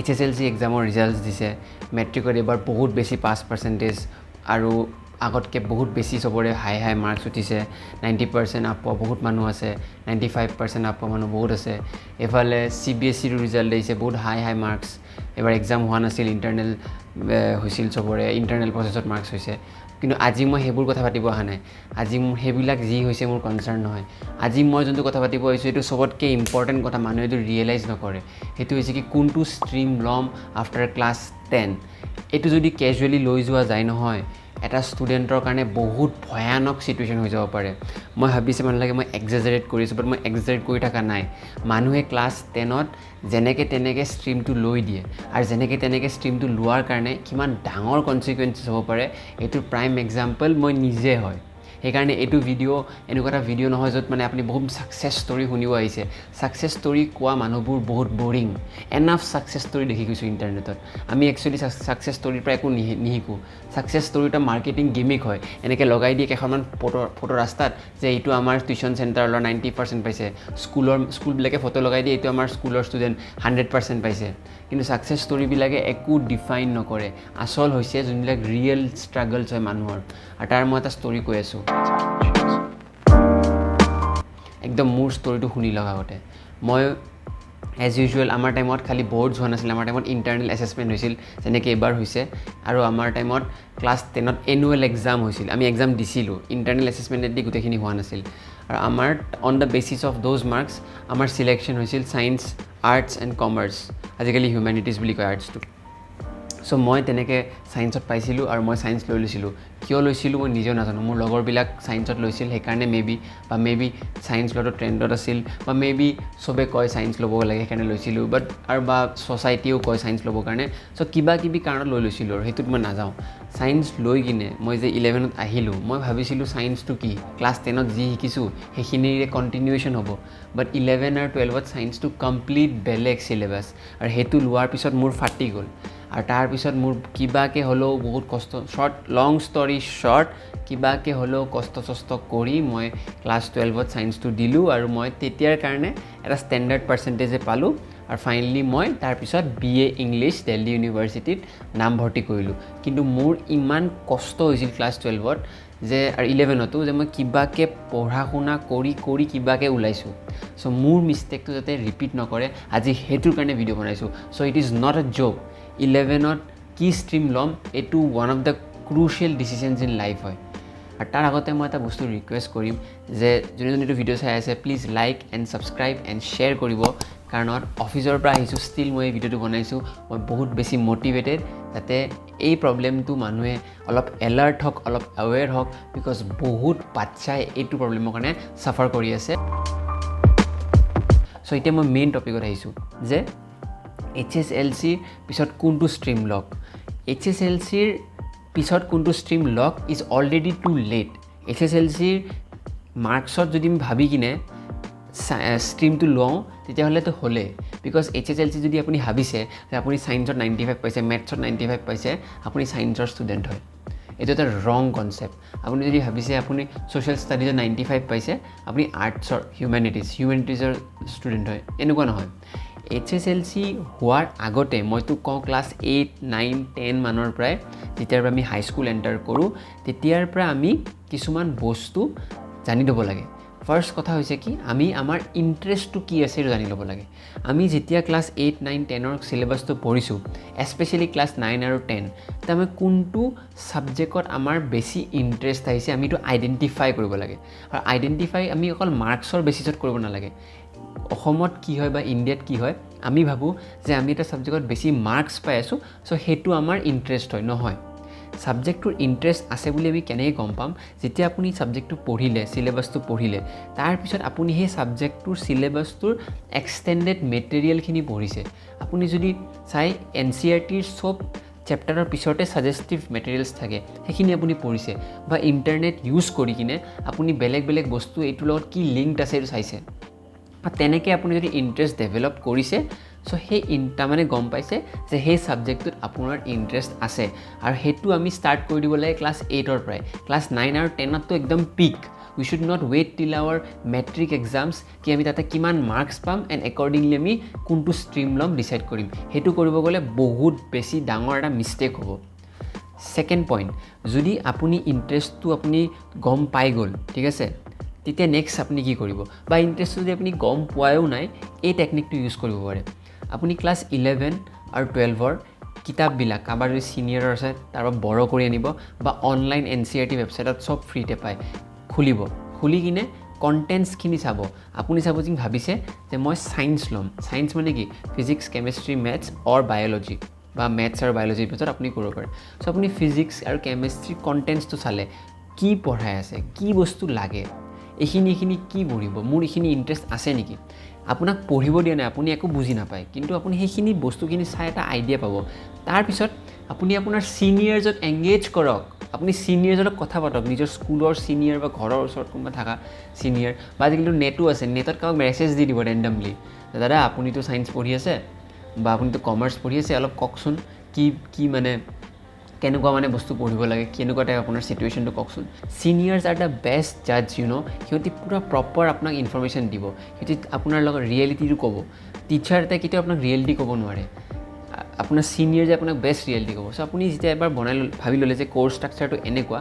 HSLC এক্সামৰ results দিছে মেট্ৰিকত এবাৰ বহুত বেছি পাছ পাৰ্চেণ্টেজ আৰু আগতকৈ বহুত বেছি চবৰে হাই মাৰ্কছ উঠিছে 90% আপ পোৱা বহুত মানুহ আছে 95% আপ পোৱা মানুহ বহুত আছে এফালে CBSEৰ ৰিজাল্ট দিছে বহুত হাই মাৰ্কছ এবাৰ এক্সাম হোৱা নাছিল ইণ্টাৰনেল হৈছিল চবৰে ইণ্টাৰনেল প্ৰচেছত মাৰ্কছ হৈছে কিন্তু আজি মই সেইবোৰ কথা পাতিব অহা নাই আজি মোৰ সেইবিলাক যি হৈছে মোৰ কনচাৰ্ণ নহয় আজি মই যোনটো কথা পাতিব আহিছোঁ এইটো চবতকৈ ইম্পৰ্টেণ্ট কথা মানুহে এইটো ৰিয়েলাইজ নকৰে সেইটো হৈছে কি কোনটো ষ্ট্ৰীম ল'ম আফটাৰ ক্লাছ 10 এইটো যদি কেজুৱেলি লৈ যোৱা যায় নহয় এটা ষ্টুডেণ্টৰ কাৰণে বহুত ভয়ানক চিটুৱেশ্যন হৈ যাব পাৰে মই ভাবিছোঁ মানুহবিলাকে মই এক্সেজাৰেট কৰিছোঁ বাট মই এক্সেজাৰেট কৰি থকা নাই মানুহে ক্লাছ 10ত যেনেকৈ তেনেকৈ ষ্ট্ৰীমটো লৈ দিয়ে আৰু যেনেকৈ তেনেকৈ ষ্ট্ৰীমটো লোৱাৰ কাৰণে কিমান ডাঙৰ কনচিকুৱেঞ্চেছ হ'ব পাৰে এইটোৰ প্ৰাইম এক্সাম্পল মই নিজে হয় সেইকাৰণে এইটো ভিডিঅ' এনেকুৱা এটা ভিডিঅ' নহয় য'ত মানে আপুনি বহুত ছাকচেছ ষ্টৰি শুনিব আহিছে ছাকচেছ ষ্টৰি কোৱা মানুহবোৰ বহুত বৰিং এনাফ ছাকচেছ ষ্টৰি দেখি গৈছোঁ ইণ্টাৰনেটত আমি একচুৱেলি ছাকচেছ ষ্টৰিৰ পৰা একো নিশিকোঁ ছাকচেছ ষ্টৰি এটা মাৰ্কেটিং গিমিক হয় এনেকৈ লগাই দিয়ে কেইখনমান ফটো ৰাস্তাত যে এইটো আমাৰ টিউশ্যন চেণ্টাৰৰ 90% পাইছে স্কুলবিলাকে ফটো লগাই দিয়ে এইটো আমাৰ স্কুলৰ ষ্টুডেণ্ট 100% পাইছে কিন্তু ছাকচেছ ষ্টৰিবিলাকে একো ডিফাইন নকৰে আচল হৈছে যোনবিলাক ৰিয়েল ষ্ট্ৰাগলছ হয় মানুহৰ আৰু তাৰ মই এটা ষ্টৰি কৈ আছোঁ একদম মোৰ ষ্টৰিটো শুনি লওক আগতে মই এজ ইউজুৱেল আমাৰ টাইমত খালি বৰ্ডছ হোৱা নাছিল আমাৰ টাইমত ইণ্টাৰনেল এছেছমেণ্ট হৈছিল যেনেকৈ এইবাৰ হৈছে আৰু আমাৰ টাইমত ক্লাছ 10ত এনুৱেল এক্সাম হৈছিল আমি এক্সাম দিছিলোঁ ইণ্টাৰনেল এছেছমেণ্টেদি গোটেইখিনি হোৱা নাছিল আৰু আমাৰ on the basis of those marks আমাৰ চিলেকশ্যন হৈছিল ছায়েন্স আৰ্টছ এণ্ড কমাৰ্চ আজিকালি হিউমেনিটিজ বুলি কয় আৰ্টছটো চ' মই তেনেকৈ ছায়েন্সত পাইছিলোঁ আৰু মই ছায়েন্স লৈ লৈছিলোঁ কিয় লৈছিলোঁ মই নিজেও নাজানো মোৰ লগৰবিলাক ছায়েন্সত লৈছিল সেইকাৰণে মে বি ছায়েন্স লোৱাটো ট্ৰেণ্ডত আছিল বা মে বি চবে কয় ছায়েন্স ল'ব লাগে সেইকাৰণে লৈছিলোঁ বাট আৰু বা ছ'চাইটিও কয় ছায়েন্স ল'বৰ কাৰণে চ' কিবা কিবি কাৰণত লৈ লৈছিলোঁ আৰু সেইটোত মই নাযাওঁ ছায়েন্স লৈ কিনে মই যে 11ত আহিলোঁ মই ভাবিছিলোঁ ছায়েন্সটো কি ক্লাছ 10ত যি শিকিছোঁ সেইখিনিৰে কণ্টিনিউৱেশ্যন হ'ব বাট 11 আৰু 12ত ছায়েন্সটো কমপ্লিট বেলেগ চিলেবাছ আৰু সেইটো লোৱাৰ পিছত মোৰ ফাটি গ'ল আৰু তাৰপিছত মোৰ কিবাকৈ হ'লেও বহুত কষ্ট লং ষ্টৰি শ্বৰ্ট কিবাকৈ হ'লেও কষ্ট কৰি মই ক্লাছ 12ত ছায়েন্সটো দিলোঁ আৰু মই তেতিয়াৰ কাৰণে এটা ষ্টেণ্ডাৰ্ড পাৰ্চেণ্টেজে পালোঁ আৰু ফাইনেলি মই তাৰপিছত BA ইংলিছ দিল্লী ইউনিভাৰ্চিটিত নামভৰ্তি কৰিলোঁ কিন্তু মোৰ ইমান কষ্ট হৈছিল ক্লাছ 12ত যে আৰু 11তো যে মই কিবাকৈ পঢ়া শুনা কৰি কিবাকৈ ওলাইছোঁ চ' মোৰ মিষ্টেকটো যাতে ৰিপিট নকৰে আজি সেইটোৰ কাৰণে ভিডিঅ' বনাইছোঁ so' it is not a joke 11ত কি ষ্ট্ৰীম ল'ম এইটো one of the crucial decisions in life হয় আৰু তাৰ আগতে মই এটা বস্তু ৰিকুৱেষ্ট কৰিম যে যোনে যোনে এইটো ভিডিঅ' চাই আছে please like and subscribe and share কৰিব কাৰণ অফিচৰ পৰা আহিছোঁ ষ্টিল মই এই ভিডিঅ'টো বনাইছোঁ মই বহুত বেছি মটিভেটেড যাতে এই প্ৰব্লেমটো মানুহে অলপ এলাৰ্ট হওক অলপ এৱেৰ হওক বিকজ বহুত বাচ্চাই এইটো প্ৰব্লেমৰ কাৰণে ছাফাৰ কৰি আছে চ' এতিয়া মই মেইন টপিকত আহিছোঁ যে HSLCৰ পিছত কোনটো ষ্ট্ৰীম লওক HSLCৰ পিছত কোনটো ষ্ট্ৰীম লওক ইজ অলৰেডি টু লেট HSLCৰ মাৰ্কছত যদি আমি ভাবি কিনে ষ্ট্ৰীমটো লওঁ তেতিয়াহ'লেতো হ'লেই বিকজ HSLC যদি আপুনি ভাবিছে যে আপুনি ছায়েন্সত 95 পাইছে মেথছত 95 পাইছে আপুনি ছায়েন্সৰ ষ্টুডেণ্ট হয় এইটো এটা ৰং কনচেপ্ট আপুনি যদি ভাবিছে আপুনি ছ'চিয়েল ষ্টাডিজত 95 পাইছে আপুনি আৰ্টছৰ হিউমেনিটিজৰ ষ্টুডেণ্ট হয় এনেকুৱা নহয় HSLC হোৱাৰ আগতে মইতো কওঁ ক্লাছ 8, 9, 10 মানৰ পৰাই যেতিয়াৰ পৰা আমি হাইস্কুল এণ্টাৰ কৰোঁ তেতিয়াৰ পৰা আমি কিছুমান বস্তু জানি ল'ব লাগে ফাৰ্ষ্ট কথা হৈছে কি আমি আমাৰ ইণ্টাৰেষ্টটো কি আছে সেইটো জানি ল'ব লাগে আমি যেতিয়া ক্লাছ 8, 9, 10ৰ চিলেবাছটো পঢ়িছোঁ এস্পেচিয়েলি ক্লাছ 9 আৰু 10 তেতিয়া আমি কোনটো ছাবজেক্টত আমাৰ বেছি ইণ্টাৰেষ্ট আহিছে আমি এইটো আইডেণ্টিফাই কৰিব লাগে আৰু আইডেণ্টিফাই আমি অকল মাৰ্কছৰ বেচিছত কৰিব নালাগে অসমত কি হয় বা ইণ্ডিয়াত কি হয় আমি ভাবোঁ যে আমি এটা ছাবজেক্টত বেছি মাৰ্কছ পাই আছোঁ চ' সেইটো আমাৰ ইণ্টাৰেষ্ট হয় নহয় ছাবজেক্টটোৰ ইণ্টাৰেষ্ট আছে বুলি আমি কেনেকৈ গম পাম যেতিয়া আপুনি ছাবজেক্টটো পঢ়িলে চিলেবাছটো পঢ়িলে তাৰপিছত আপুনি সেই ছাবজেক্টটোৰ চিলেবাছটোৰ এক্সটেণ্ডেড মেটেৰিয়েলখিনি পঢ়িছে আপুনি যদি চাই NCERTৰ চব চেপ্টাৰৰ পিছতে ছাজেষ্টিভ মেটেৰিয়েলছ থাকে সেইখিনি আপুনি পঢ়িছে বা ইণ্টাৰনেট ইউজ কৰি কিনে আপুনি বেলেগ বস্তু এইটোৰ লগত কি লিংকড আছে এইটো চাইছে তেনেকৈ আপুনি যদি ইণ্টাৰেষ্ট ডেভেলপ কৰিছে চ' সেই তাৰমানে গম পাইছে যে সেই ছাবজেক্টটোত আপোনাৰ ইণ্টাৰেষ্ট আছে আৰু সেইটো আমি ষ্টাৰ্ট কৰি দিব লাগে ক্লাছ 8ৰ পৰাই ক্লাছ 9 আৰু 10ততো একদম পিক উই শুড নট ৱেইট টিল আৱাৰ মেট্ৰিক এক্সামছ কি আমি তাতে কিমান মাৰ্কছ পাম এণ্ড একৰ্ডিংলি আমি কোনটো ষ্ট্ৰীম ল'ম ডিচাইড কৰিম। সেইটো কৰিব গ'লে বহুত বেছি ডাঙৰ এটা মিষ্টেক হ'ব। ছেকেণ্ড পইণ্ট, যদি আপুনি ইণ্টাৰেষ্টটো আপুনি গম পাই গ'ল, ঠিক আছে, তেতিয়া নেক্সট আপুনি কি কৰিব, বা ইণ্টাৰেষ্টটো যদি আপুনি গম পোৱাও নাই, এই টেকনিকটো ইউজ কৰিব পাৰে। আপুনি ক্লাছ 11 আৰু 12ৰ কিতাপবিলাক কাৰোবাৰ যদি ছিনিয়ৰ আছে তাৰ পৰা বড় কৰি আনিব, বা অনলাইন NCERT ৱেবছাইটত চব ফ্ৰীতে পায়, খুলি কিনে কণ্টেণ্টছখিনি চাব। আপুনি চাব যে ভাবিছে যে মই ছায়েন্স ল'ম, ছায়েন্স মানে কি ফিজিক্স, কেমেষ্ট্ৰি, মেথছ অৰ বায়'লজি, বা মেথছ আৰু বায়'লজিৰ ভিতৰত আপুনি কৰিব পাৰে। চ' আপুনি ফিজিক্স আৰু কেমেষ্ট্ৰিৰ কণ্টেণ্টছটো চালে কি পঢ়াই আছে, কি বস্তু লাগে, এইখিনি কি পঢ়িব, মোৰ এইখিনি ইণ্টাৰেষ্ট আছে নেকি। আপোনাক পঢ়িব দিয়া নাই, আপুনি একো বুজি নাপায়, কিন্তু আপুনি সেইখিনি বস্তুখিনি চাই এটা আইডিয়া পাব। তাৰপিছত আপুনি আপোনাৰ ছিনিয়ৰ্ছত এংগেজ কৰক, আপুনি ছিনিয়ৰ্ছৰ কথা পাতক, নিজৰ স্কুলৰ ছিনিয়ৰ বা ঘৰৰ ওচৰত কোনোবা থকা ছিনিয়ৰ, বা আজিকালিতো নেটো আছে, নেটত কাৰোবাক মেছেজ দি দিব ৰেণ্ডমলি, দাদা আপুনিতো ছায়েন্স পঢ়ি আছে বা আপুনিতো কমাৰ্চ পঢ়ি আছে, অলপ কওকচোন কি মানে কেনেকুৱা মানে বস্তু পঢ়িব লাগে, কেনেকুৱা টাইপ আপোনাৰ ছিটুৱেশ্যনটো কওকচোন। ছিনিয়ৰ্ছ আৰ দ্য বেষ্ট জাজ, সিহঁতি পূৰা প্ৰপাৰ আপোনাক ইনফৰমেশ্যন দিব, সিহঁতি আপোনাৰ লগত ৰিয়েলিটিটো ক'ব। টিচাৰ এটাই কেতিয়াও আপোনাক ৰিয়েলিটি ক'ব নোৱাৰে, আপোনাৰ ছিনিয়ৰ যে আপোনাক বেষ্ট ৰিয়েলিটি ক'ব। চ' আপুনি যেতিয়া এবাৰ ভাবি ল'লে যে ক'ৰ্ছ ষ্ট্ৰাকচাৰটো এনেকুৱা,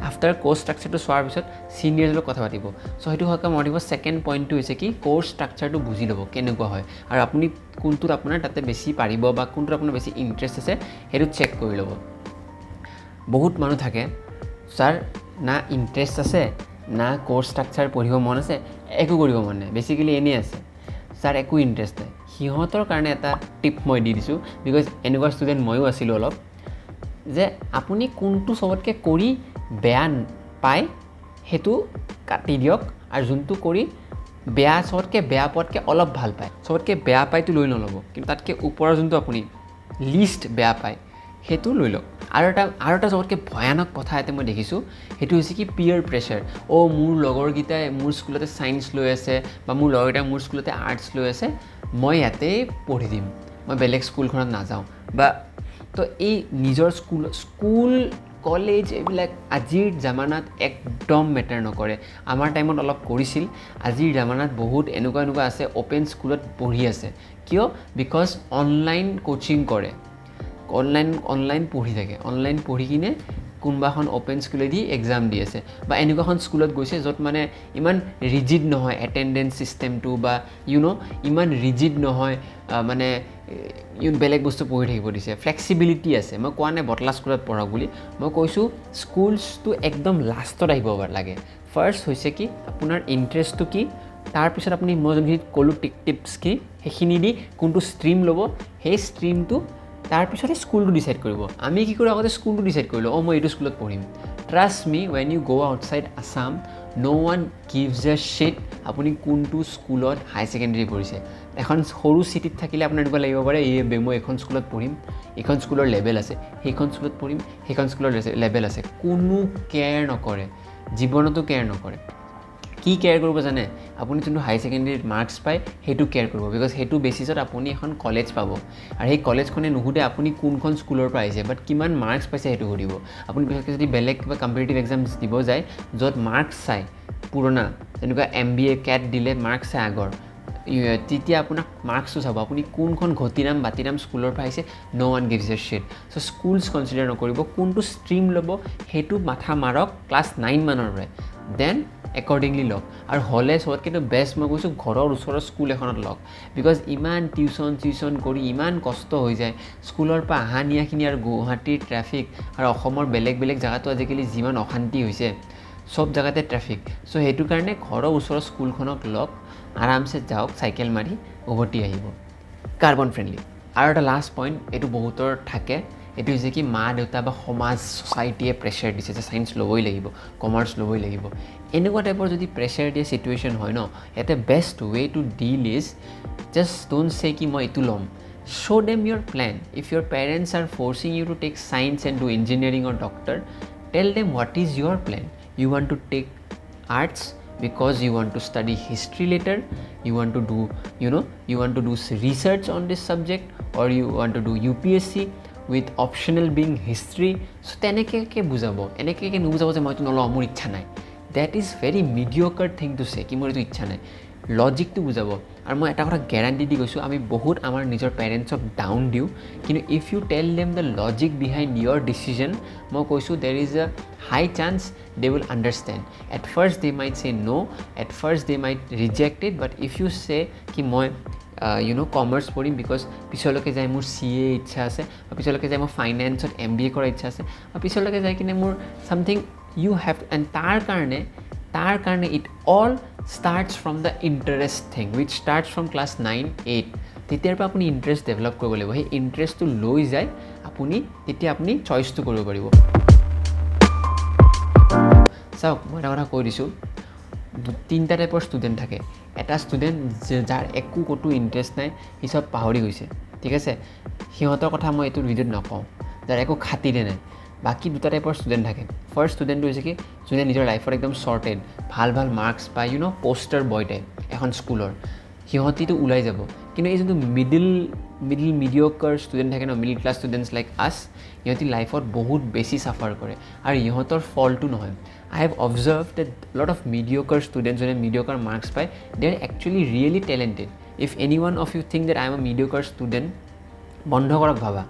আফটাৰ ক'ৰ্ছ ষ্ট্ৰাকচাৰটো চোৱাৰ পিছত ছিনিয়ৰৰ লগত কথা পাতিব। চ' সেইটো হয়কৈ মই দিব ছেকেণ্ড পইণ্টটো হৈছে কি ক'ৰ্ছ ষ্ট্ৰাকচাৰটো বুজি ল'ব কেনেকুৱা হয়, আৰু আপুনি কোনটোত আপোনাৰ তাতে বেছি পাৰিব বা কোনটোত আপোনাৰ বেছি ইণ্টাৰেষ্ট আছে সেইটো চেক কৰি ল'ব। বহুত মানুহ থাকে যাৰ না ইণ্টাৰেষ্ট আছে, না ক'ৰ্ছ ষ্ট্ৰাকচাৰ পঢ়িব মন আছে, একো কৰিব মন নাই, বেছিকেলি এনেই আছে, যাৰ একো ইণ্টাৰেষ্ট নাই। সিহঁতৰ কাৰণে এটা টিপ মই দি দিছোঁ, বিকজ এনেকুৱা ষ্টুডেণ্ট ময়ো আছিলোঁ অলপ, যে আপুনি কোনটো চবতকৈ কৰি বেয়া পায় সেইটো কাটি দিয়ক, আৰু যোনটো কৰি চবতকৈ বেয়া পোৱাতকৈ অলপ ভাল পায়, চবতকৈ বেয়া পায়টো লৈ নল'ব, কিন্তু তাতকৈ ওপৰৰ যোনটো আপুনি লিষ্ট বেয়া পায় সেইটো লৈ লওক। আৰু এটা চবতকৈ ভয়ানক কথা এটা মই দেখিছোঁ, সেইটো হৈছে কি পিয়াৰ প্ৰেছাৰ। মোৰ লগৰকেইটাই মোৰ স্কুলতে ছায়েন্স লৈ আছে, বা মোৰ লগৰকেইটাই মোৰ স্কুলতে আৰ্টছ লৈ আছে, মই ইয়াতে পঢ়ি দিম, মই বেলেগ স্কুলখনত নাযাওঁ। বা তো এই নিজৰ স্কুল কলেজ এইবিলাক আজিৰ জামানাত একদম মেটাৰ নকৰে। আমাৰ টাইমত অলপ কৰিছিল, আজিৰ জামানাত বহুত এনেকুৱা আছে অ'পেন স্কুলত পঢ়ি আছে, কিয়? বিকজ অনলাইন কোচিং কৰে, অনলাইন পঢ়ি থাকে, অনলাইন পঢ়ি কিনে কোনোবা এখন অ'পেন স্কুলেদি এক্সাম দি আছে, বা এনেকুৱা এখন স্কুলত গৈছে য'ত মানে ইমান ৰিজিড নহয় এটেণ্ডেঞ্চ ছিষ্টেমটো, বা ইমান ৰিজিড নহয়, মানে বেলেগ বস্তু পঢ়ি থাকিব দিছে, ফ্লেক্সিবিলিটি আছে। মই কোৱা নাই বটলা স্কুলত পঢ়ক বুলি, মই কৈছোঁ স্কুলছটো একদম লাষ্টত আহিব লাগে। ফাৰ্ষ্ট হৈছে কি আপোনাৰ ইণ্টাৰেষ্টটো কি, তাৰপিছত আপুনি মই যোনখিনি ক'লোঁ টিপছখিনি, সেইখিনি দি কোনটো ষ্ট্ৰীম ল'ব, সেই ষ্ট্ৰীমটো তাৰপিছতে স্কুলটো ডিচাইড কৰিব। আমি কি কৰোঁ, আগতে স্কুলটো ডিচাইড কৰিলোঁ, মই এইটো স্কুলত পঢ়িম। ট্ৰাষ্ট মি, ৱেন ইউ গ' আউটছাইড আছাম, ন' ওৱান গিভছ এ শ্বিট আপুনি কোনটো স্কুলত হাই ছেকেণ্ডেৰী পঢ়িছে। এখন সৰু চিটিত থাকিলে আপোনাৰ এনেকুৱা লাগিব পাৰে, মই এইখন স্কুলত পঢ়িম, এইখন স্কুলৰ লেভেল আছে, সেইখন স্কুলত পঢ়িম, সেইখন স্কুলৰ লেভেল আছে। কোনো কেয়াৰ নকৰে, জীৱনতো কেয়াৰ নকৰে। কি কেয়াৰ কৰিব জানে? আপুনি যোনটো হাই ছেকেণ্ডেৰীত মাৰ্কছ পায় সেইটো কেয়াৰ কৰিব, বিকজ সেইটো বেচিছত আপুনি এখন কলেজ পাব, আৰু সেই কলেজখনে নুসুধে আপুনি কোনখন স্কুলৰ পৰা আহিছে, বাট কিমান মাৰ্কছ পাইছে সেইটো সুধিব। আপুনি বিশেষকৈ যদি বেলেগ কিবা কম্পিটিটিভ এক্সামছ দিব যায় য'ত মাৰ্কছ চাই পুৰণা, যেনেকুৱা MBA CAT দিলে মাৰ্কছ চাই আগৰ, তেতিয়া আপোনাক মাৰ্কছটো চাব, আপুনি কোনখন ঘটিৰাম বাতিৰাম স্কুলৰ পৰা আহিছে, ন' ওৱান গিভছ এ শ্বিট। চ' স্কুলছ কনচিডাৰ নকৰিব, কোনটো ষ্ট্ৰীম ল'ব সেইটো মাথা মাৰক ক্লাছ 9 মানৰ পৰাই, দেন একৰ্ডিংলি লওক। আৰু হ'লে চবতকৈতো বেষ্ট মই কৈছোঁ ঘৰৰ ওচৰৰ স্কুল এখনত লওক, বিকজ ইমান টিউশ্যন কৰি ইমান কষ্ট হৈ যায়, স্কুলৰ পৰা অহা নিয়াখিনি, আৰু গুৱাহাটীৰ ট্ৰেফিক, আৰু অসমৰ বেলেগ জেগাতো আজিকালি যিমান অশান্তি হৈছে, চব জেগাতে ট্ৰেফিক। চ' সেইটো কাৰণে ঘৰৰ ওচৰৰ স্কুলখনক লওক, আৰামছে যাওক, চাইকেল মাৰি উভতি আহিব, কাৰ্বন ফ্ৰেণ্ডলি। আৰু এটা লাষ্ট পইণ্ট, এইটো বহুতৰ থাকে, এইটো হৈছে কি মা দেউতা বা সমাজ ছ'চাইটিয়ে প্ৰেছাৰ দিছে যে ছায়েন্স ল'বই লাগিব, কমাৰ্চ ল'বই লাগিব। এনেকুৱা টাইপৰ যদি প্ৰেছাৰ দিয়া ছিটুৱেশ্যন হয় ন, ইয়াতে best way to deal is just don't say কি মই এইটো ল'ম, show them your plan. If your parents are forcing you to take science and do engineering or doctor, tell them what is your plan. You want to take arts because you want to study history later, you want to do you want to do research on this subject, or you want to do UPSC with optional being history. So teneke ke bujabo, eneke ke nubujabo je moi to nolo amor ichha nai, that is very mediocre thing to say কি মোৰ এইটো ইচ্ছা নাই লজিকটো বুজাব আৰু মই এটা কথা গেৰাণ্টি দি কৈছোঁ আমি বহুত আমাৰ নিজৰ পেৰেণ্টছক ডাউন দিওঁ কিন্তু if you tell them the logic behind your decision মই কৈছোঁ there is a high chance they will understand at first they might say no' at first they might reject it but if you say কি মই commerce পঢ়িম because পিছলৈকে যাই মোৰ CA ইচ্ছা আছে বা পিছলৈকে যাই মোৰ ফাইনেন্সত MBA কৰাৰ ইচ্ছা আছে বা পিছলৈকে যাই কিনে মোৰ ছামথিং ইউ হেভ এণ্ড তাৰ কাৰণে it all starts from the interest thing which starts from class 9-8 তেতিয়াৰ পৰা আপুনি ইণ্টাৰেষ্ট ডেভেলপ কৰিব লাগিব সেই ইণ্টাৰেষ্টটো লৈ যায় তেতিয়া আপুনি চইচটো কৰিব পাৰিব চাওক মই এটা কথা কৈ দিছোঁ তিনিটা টাইপৰ ষ্টুডেণ্ট থাকে এটা ষ্টুডেণ্ট যাৰ একো ক'তো ইণ্টাৰেষ্ট নাই সি চব পাহৰি গৈছে ঠিক আছে সিহঁতৰ কথা মই এইটো ভিডিঅ'ত নকওঁ যাৰ একো খাতিৰে নাই বাকী দুটা টাইপৰ ষ্টুডেণ্ট থাকে ফাৰ্ষ্ট ষ্টুডেণ্টটো হৈছে কি যোনে নিজৰ লাইফত একদম শ্বৰ্টেড ভাল মাৰ্কছ পায় পোষ্টাৰ বয় টাইপ এখন স্কুলৰ সিহঁতিটো ওলাই যাব কিন্তু এই যোনটো মিডিল মিডিঅ'কাৰ ষ্টুডেণ্ট থাকে ন মিডিল ক্লাছ ষ্টুডেণ্টছ লাইক আছ সিহঁতি লাইফত বহুত বেছি চাফাৰ কৰে আৰু ইহঁতৰ ফল্টটো নহয় I have observed that a lot of mediocre students when mediocre marks পায় they are actually really talented if any one of you think that I am a mediocre student বন্ধ কৰক ভাবা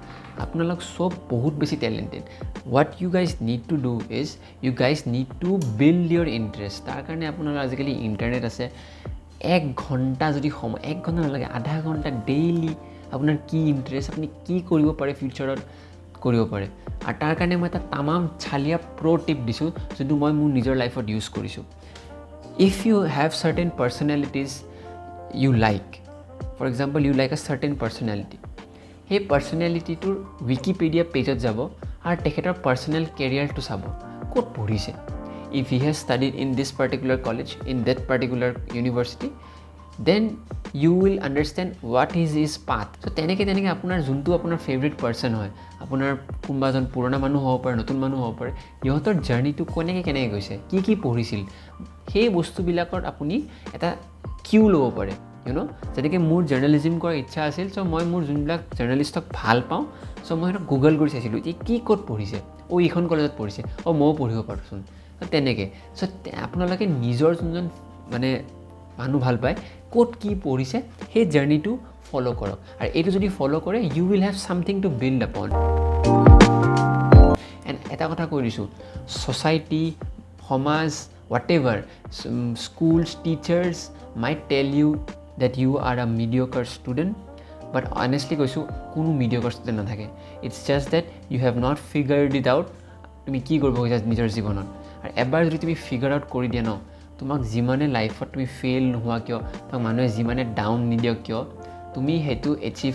আপোনালোক সব বহুত বেছি talented what you guys need to do is you guys need to build your interest তাৰ কাৰণে আপোনালোকৰ আজিকালি ইণ্টাৰনেট আছে 1 ঘণ্টা যদি সময় 1 ঘণ্টা নালাগে আধা ঘণ্টা ডেইলি আপোনাৰ কি ইণ্টাৰেষ্ট আপুনি কি কৰিব পাৰে ফিউচাৰত কৰিব পাৰে আৰু তাৰ কাৰণে মই এটা তামাম চালিয়া টিপ দিছোঁ যোনটো মই মোৰ নিজৰ লাইফত ইউজ কৰিছোঁ if you have certain personalities you like for example you like a certain personality সেই পাৰ্চনেলিটিটোৰ উইকিপিডিয়া পেজত যাব আৰু তেখেতৰ পাৰ্চনেল কেৰিয়াৰটো চাব ক'ত পঢ়িছে if he has studied in this particular college in that particular university then you will understand what is his path so' তেনেকৈ আপোনাৰ যোনটো আপোনাৰ ফেভৰেট পাৰ্চন হয় আপোনাৰ কোনোবা এজন পুৰণা মানুহ হ'ব পাৰে নতুন মানুহ হ'ব পাৰে সিহঁতৰ জাৰ্ণিটো কেনেকৈ গৈছে কি পঢ়িছিল সেই বস্তুবিলাকত আপুনি এটা কিউ ল'ব পাৰে যেনেকৈ মোৰ জাৰ্নেলিজিম কৰাৰ ইচ্ছা আছিল চ' মই মোৰ যোনবিলাক জাৰ্নেলিষ্টক ভাল পাওঁ চ' মই সেইটো গুগল কৰি চাইছিলোঁ যে কি ক'ত পঢ়িছে এইখন কলেজত পঢ়িছে ময়ো পঢ়িব পাৰোঁচোন তেনেকৈ চ' আপোনালোকে নিজৰ যোনজন মানে মানুহ ভাল পায় ক'ত কি পঢ়িছে সেই জাৰ্ণিটো ফ'ল' কৰক আৰু এইটো যদি ফ'ল' কৰে you will have something to build upon and এটা কথা কৈ দিছোঁ ছ'চাইটি সমাজ whatever schools teachers might tell you that you are a mediocre student but honestly কৈছোঁ কোনো mediocre student নাথাকে it's just that you have not figured it out তুমি কি কৰিব খুজিছা নিজৰ জীৱনত আৰু এবাৰ যদি তুমি ফিগাৰ আউট কৰি দিয়া ন তোমাক যিমানে লাইফত তুমি ফেইল নোহোৱা কিয় তোমাক মানুহে যিমানে ডাউন নিদিয়ক কিয় তুমি সেইটো এচিভ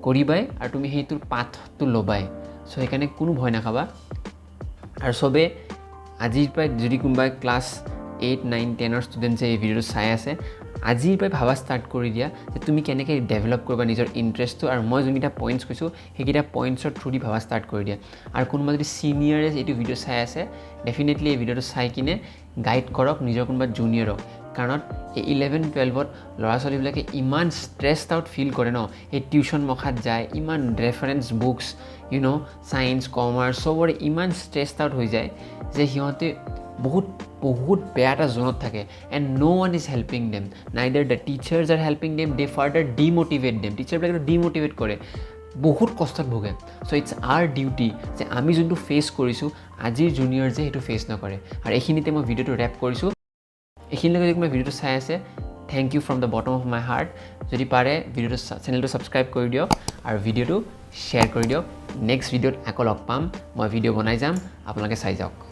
কৰিবাই আৰু তুমি সেইটোৰ পাথটো ল'বাই চ' সেইকাৰণে কোনো ভয় নাখাবা আৰু চবে আজিৰ পৰাই যদি কোনোবাই ক্লাছ 8, 9, 10ৰ ষ্টুডেণ্টছে এই ভিডিঅ'টো চাই আছে আজিৰ পৰাই ভাবা ষ্টাৰ্ট কৰি দিয়া যে তুমি কেনেকৈ ডেভেলপ কৰিবা নিজৰ ইণ্টাৰেষ্টটো আৰু মই যোনকেইটা পইণ্টছ কৈছোঁ সেইকেইটা পইণ্টছৰ থ্ৰু দি ভাবা ষ্টাৰ্ট কৰি দিয়া আৰু কোনোবা যদি ছিনিয়ৰে এইটো ভিডিঅ' চাই আছে ডেফিনেটলি এই ভিডিঅ'টো চাই কিনে গাইড কৰক নিজৰ কোনোবা জুনিয়ৰক কাৰণ এই 11-12ত ল'ৰা ছোৱালীবিলাকে ইমান ষ্ট্ৰেছড আউট ফিল কৰে ন এই টিউশ্যন মখাত যায় ইমান ৰেফাৰেঞ্চ বুকছ ছায়েন্স কমাৰ্চ চবৰে ইমান ষ্ট্ৰেছড আউট হৈ যায় যে সিহঁতে বহুত বেয়া এটা জোনত থাকে and no one is helping them neither the teachers are helping them they further demotivate them টিচাৰবিলাকে ডিমোটিভেট কৰে বহুত কষ্টত ভোগে চ' ইটছ আৰ ডিউটি যে আমি যোনটো ফেচ কৰিছোঁ আজিৰ জুনিয়ৰ যে সেইটো ফেচ নকৰে আৰু এইখিনিতে মই ভিডিঅ'টো ৰেপ কৰিছোঁ এইখিনিলৈকে যদি মই ভিডিঅ'টো চাই আছে thank you from the bottom of my heart যদি পাৰে ভিডিঅ'টো চেনেলটো ছাবস্ক্ৰাইব কৰি দিয়ক আৰু ভিডিঅ'টো শ্বেয়াৰ কৰি দিয়ক নেক্সট ভিডিঅ'ত আকৌ লগ পাম মই ভিডিঅ' বনাই যাম আপোনালোকে চাই যাওক